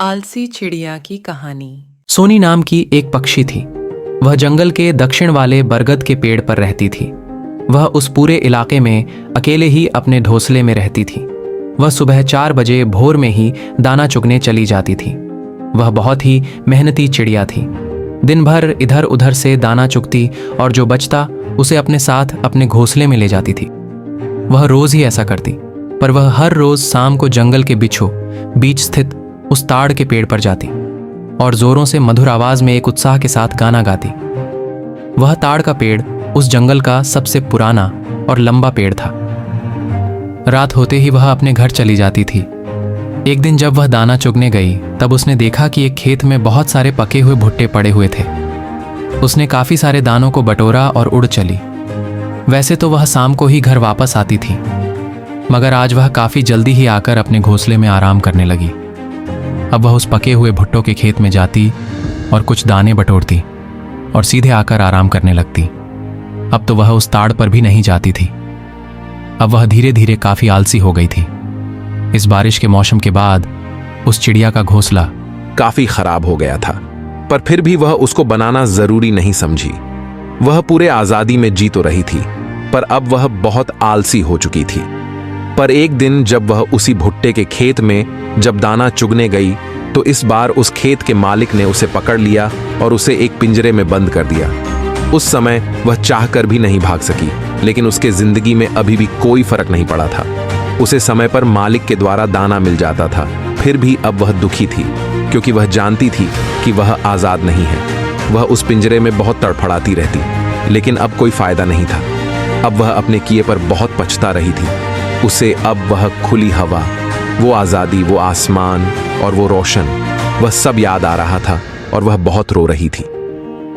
आलसी चिड़िया की कहानी। सोनी नाम की एक पक्षी थी। वह जंगल के दक्षिण वाले बरगद के पेड़ पर रहती थी। वह उस पूरे इलाके में अकेले ही अपने घोंसले में रहती थी। वह सुबह 4 बजे भोर में ही दाना चुगने चली जाती थी। वह बहुत ही मेहनती चिड़िया थी। दिन भर इधर उधर से दाना चुगती और जो बचता उसे अपने साथ अपने घोंसले में ले जाती थी। वह रोज ही ऐसा करती, पर वह हर रोज शाम को जंगल के बीच स्थित उस ताड़ के पेड़ पर जाती और जोरों से मधुर आवाज में एक उत्साह के साथ गाना गाती। वह ताड़ का पेड़ उस जंगल का सबसे पुराना और लंबा पेड़ था। रात होते ही वह अपने घर चली जाती थी। एक दिन जब वह दाना चुगने गई तब उसने देखा कि एक खेत में बहुत सारे पके हुए भुट्टे पड़े हुए थे। उसने काफी सारे दानों को बटोरा और उड़ चली। वैसे तो वह शाम को ही घर वापस आती थी, मगर आज वह काफी जल्दी ही आकर अपने घोंसले में आराम करने लगी। अब वह उस पके हुए भुट्टों के खेत में जाती और कुछ दाने बटोरती और सीधे आकर आराम करने लगती। अब तो वह उस ताड़ पर भी नहीं जाती थी। अब वह धीरे धीरे काफी आलसी हो गई थी। इस बारिश के मौसम के बाद उस चिड़िया का घोंसला काफी खराब हो गया था, पर फिर भी वह उसको बनाना जरूरी नहीं समझी। वह पूरे आजादी में जी तो रही थी, पर अब वह बहुत आलसी हो चुकी थी। पर एक दिन जब वह उसी भुट्टे के खेत में जब दाना चुगने गई तो इस बार उस खेत के मालिक ने उसे पकड़ लिया और उसे एक पिंजरे में बंद कर दिया। उस समय वह चाहकर भी नहीं भाग सकी, लेकिन उसके जिंदगी में अभी भी कोई फर्क नहीं पड़ा था। उसे समय पर मालिक के द्वारा दाना मिल जाता था, फिर भी अब वह दुखी थी, क्योंकि वह जानती थी कि वह आजाद नहीं है। वह उस पिंजरे में बहुत तड़फड़ाती रहती, लेकिन अब कोई फायदा नहीं था। अब वह अपने किए पर बहुत पछता रही थी। उसे अब वह खुली हवा, वो आज़ादी, वो आसमान और वो रोशन, वह सब याद आ रहा था और वह बहुत रो रही थी।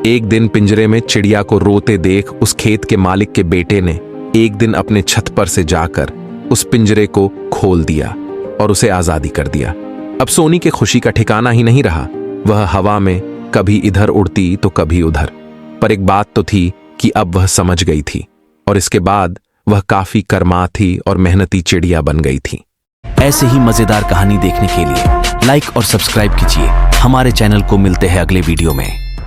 एक दिन पिंजरे में चिड़िया को रोते देख उस खेत के मालिक के बेटे ने एक दिन अपने छत पर से जाकर उस पिंजरे को खोल दिया और उसे आज़ादी कर दिया। अब सोनी के खुशी का ठिकाना ही नहीं रहा। वह हवा में कभी इधर उड़ती तो कभी उधर। पर एक बात तो थी कि अब वह समझ गई थी और इसके बाद वह काफी कर्माथी और मेहनती चिड़िया बन गई थी। ऐसे ही मजेदार कहानी देखने के लिए लाइक और सब्सक्राइब कीजिए हमारे चैनल को। मिलते हैं अगले वीडियो में।